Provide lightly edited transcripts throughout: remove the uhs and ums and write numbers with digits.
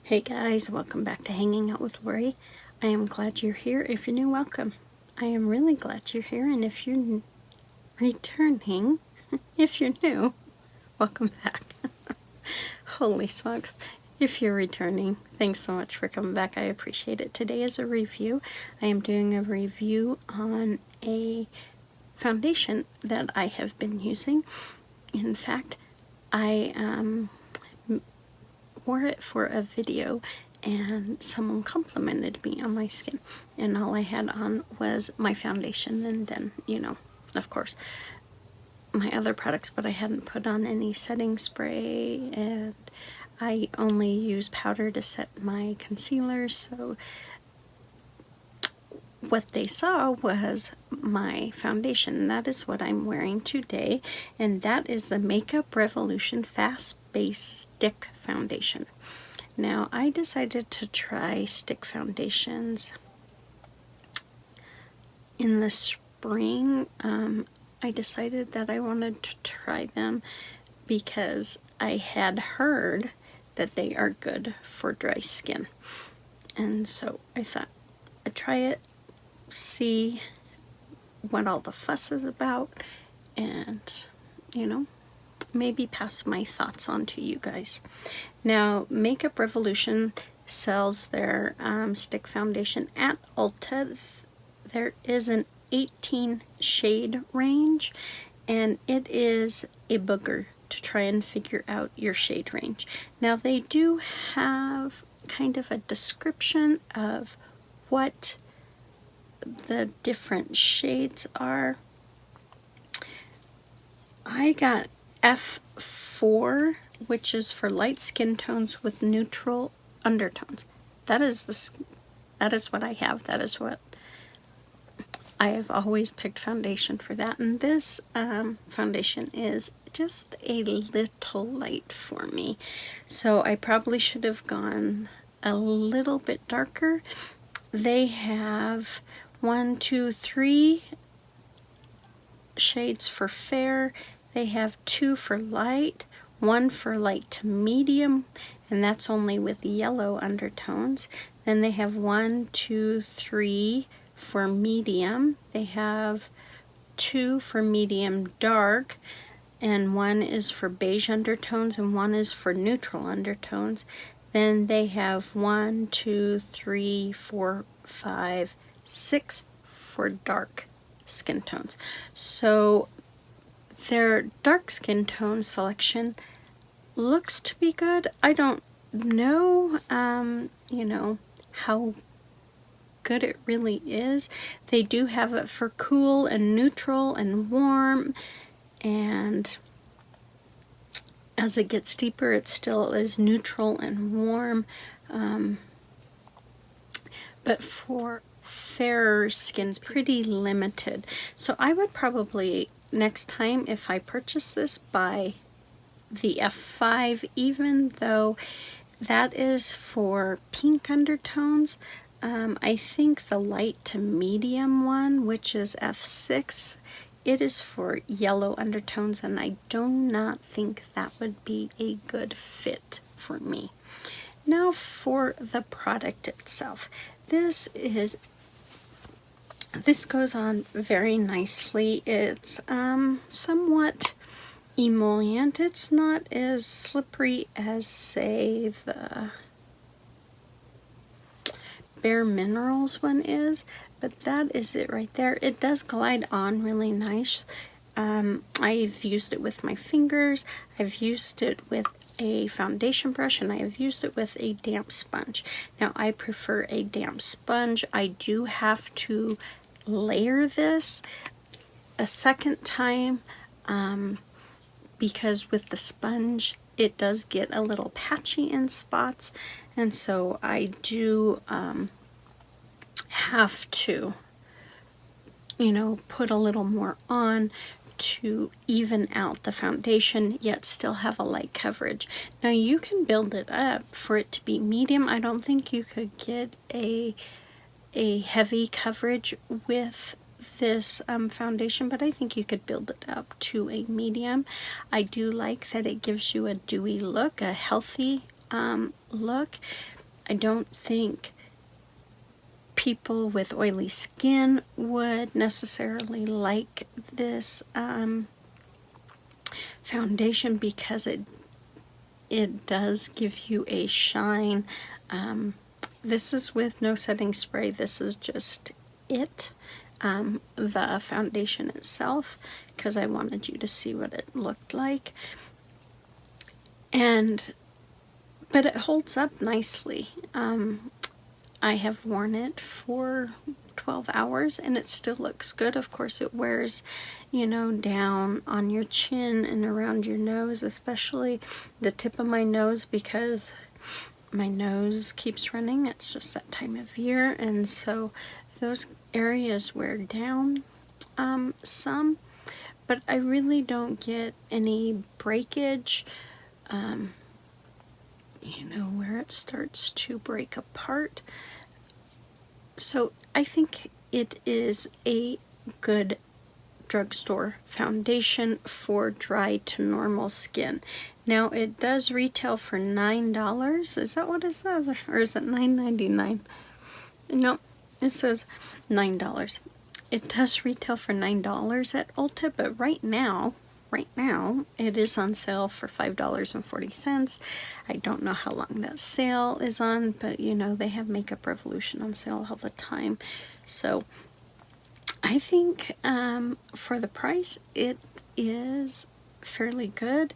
Hey guys, welcome back to Hanging Out with Lori. I am glad you're here. If you're new, welcome. I am really glad you're here, and if you're returning, if you're new, welcome back. Holy smokes. If you're returning, thanks so much for coming back. I appreciate it. Today is a review. I am doing a review on a foundation that I have been using. In fact, I wore it for a video and someone complimented me on my skin, and all I had on was my foundation and then, of course, my other products, but I hadn't put on any setting spray, and I only use powder to set my concealer, so what they saw was my foundation. That is what I'm wearing today, and that is the Makeup Revolution Fast Base Stick Foundation. Now, I decided to try stick foundations in the spring. I decided that I wanted to try them because I had heard that they are good for dry skin. And so I thought I'd try it, see what all the fuss is about, and, maybe pass my thoughts on to you guys. Now, Makeup Revolution sells their stick foundation at Ulta. There is an 18 shade range, and it is a booger to try and figure out your shade range. Now, they do have kind of a description of what the different shades are. I got F4, which is for light skin tones with neutral undertones. That is what I have. That is what I have always picked foundation for that. And this foundation is just a little light for me. So I probably should have gone a little bit darker. They have 1, 2, 3 shades for fair. They have 2 for light, 1 for light to medium, and that's only with yellow undertones. Then they have 1, 2, 3 for medium. They have 2 for medium dark, and 1 is for beige undertones, and 1 is for neutral undertones. Then they have 1, 2, 3, 4, 5, 6 for dark skin tones. So their dark skin tone selection looks to be good. I don't know, how good it really is. They do have it for cool and neutral and warm, and as it gets deeper, it still is neutral and warm. But for fairer skin's pretty limited. So I would probably, next time if I purchase this, buy the F5, even though that is for pink undertones. I think the light to medium one, which is F6, it is for yellow undertones, and I do not think that would be a good fit for me. Now for the product itself. This goes on very nicely. It's somewhat emollient. It's not as slippery as, say, the Bare Minerals one is, but that is it right there. It does glide on really nice. I've used it with my fingers. I've used it with a foundation brush, and I have used it with a damp sponge. Now, I prefer a damp sponge. I do have to layer this a second time because with the sponge it does get a little patchy in spots, and so I do have to put a little more on to even out the foundation, yet still have a light coverage. Now you can build it up for it to be medium. I don't think you could get a heavy coverage with this foundation, but I think you could build it up to a medium. I do like that it gives you a dewy look, a healthy look. I don't think people with oily skin would necessarily like this foundation because it does give you a shine. This is with no setting spray. This is just it, the foundation itself, because I wanted you to see what it looked like. But it holds up nicely. I have worn it for 12 hours and it still looks good. Of course, it wears, you know, down on your chin and around your nose, especially the tip of my nose, because my nose keeps running. It's just that time of year, and so those areas wear down some, but I really don't get any breakage, you know, where it starts to break apart. So I think it is a good drugstore foundation for dry to normal skin. Now it does retail for $9. Is that what it says? Or is it $9.99? No, it says $9. It does retail for $9 at Ulta, but right now it is on sale for $5.40. I don't know how long that sale is on, but you know, they have Makeup Revolution on sale all the time. So I think for the price, it is fairly good.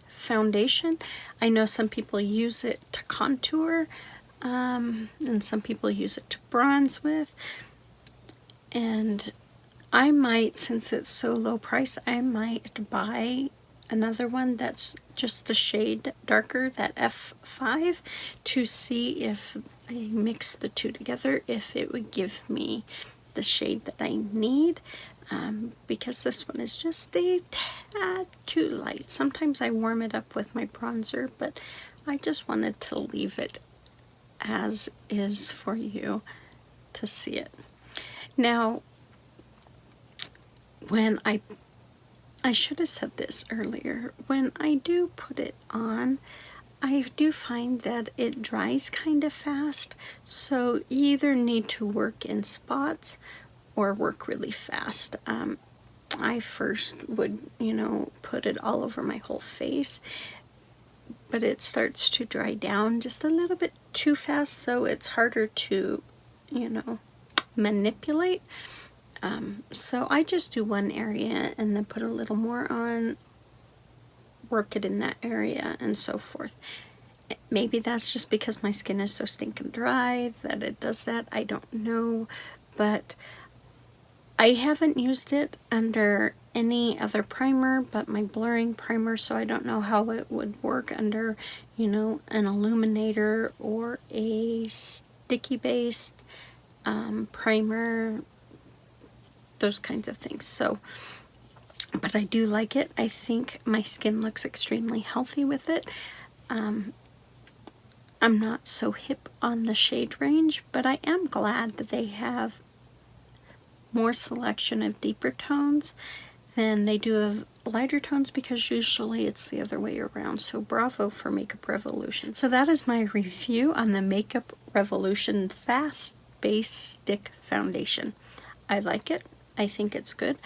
Foundation, I know some people use it to contour, and some people use it to bronze with, and I might, since it's so low price, I might buy another one that's just a shade darker, that F5, to see if I mix the two together, if it would give me the shade that I need, because this one is just a tad too light. Sometimes I warm it up with my bronzer, but I just wanted to leave it as is for you to see it. Now, when I should have said this earlier, when I do put it on, I do find that it dries kind of fast, so you either need to work in spots or work really fast. I first would, you know, put it all over my whole face, but it starts to dry down just a little bit too fast, so it's harder to, you know, manipulate. So I just do one area and then put a little more on, work it in that area, and so forth. Maybe that's just because my skin is so stinking dry that it does that. I don't know, but I haven't used it under any other primer but my blurring primer, so I don't know how it would work under, you know, an illuminator or a sticky based primer, those kinds of things. So, but I do like it. I think my skin looks extremely healthy with it. I'm not so hip on the shade range, but I am glad that they have more selection of deeper tones than they do of lighter tones, because usually it's the other way around. So bravo for Makeup Revolution. So that is my review on the Makeup Revolution Fast Base Stick Foundation. I like it. I think it's good.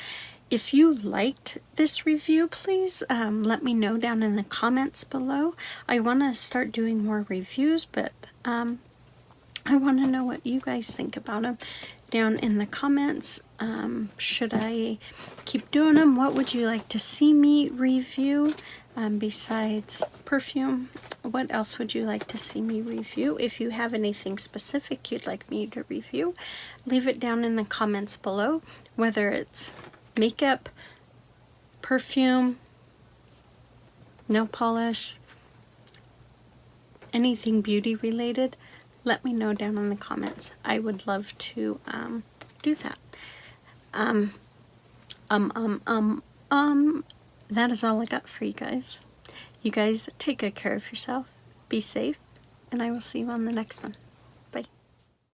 If you liked this review, please let me know down in the comments below. I want to start doing more reviews, but I want to know what you guys think about them down in the comments. Should I keep doing them? What would you like to see me review besides perfume? What else would you like to see me review? If you have anything specific you'd like me to review, leave it down in the comments below, whether it's makeup, perfume, nail polish, anything beauty related. Let me know down in the comments. I would love to do that. That is all I got for you guys. You guys take good care of yourself, be safe, and I will see you on the next one.